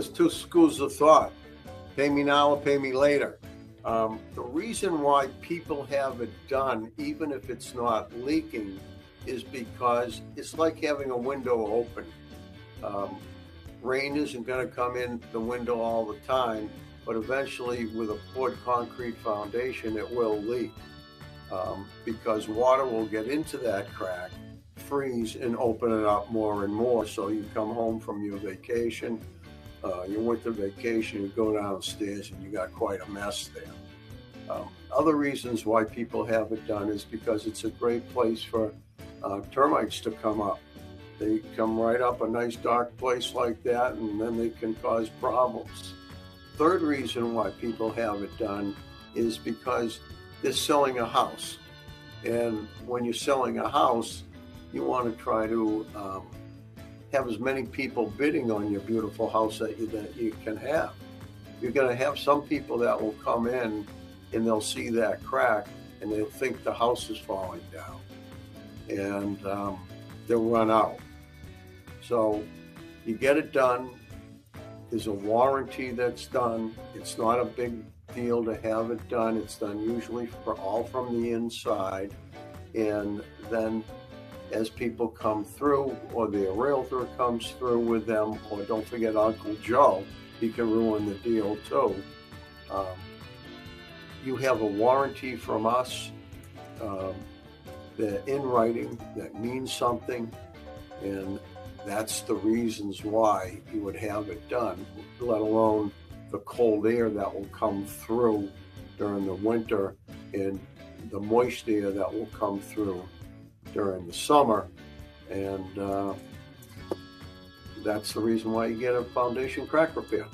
there's two schools of thought: pay me now or pay me later. The reason why people have it done, even if it's not leaking, is because it's like having a window open. Um, Rain isn't going to come in the window all the time, but eventually, with a poured concrete foundation, it will leak because water will get into that crack, freeze, and open it up more and more. So you come home from your vacation, your winter vacation, you go downstairs, and you got quite a mess there. Other reasons why people have it done is because it's a great place for termites to come up. They come right up a nice dark place like that, and then they can cause problems. Third reason why people have it done is because they're selling a house. And when you're selling a house, you want to try to have as many people bidding on your beautiful house that you can have. You're going to have some people that will come in and they'll see that crack and they'll think the house is falling down, and they'll run out. So you get it done. There's a warranty that's done. It's not a big deal to have it done. It's done usually all from the inside. And then as people come through, or their realtor comes through with them, or don't forget Uncle Joe, he can ruin the deal too. You have a warranty from us that in writing that means something, and that's the reasons why you would have it done, let alone the cold air that will come through during the winter and the moist air that will come through during the summer. And that's the reason why you get a foundation crack repair.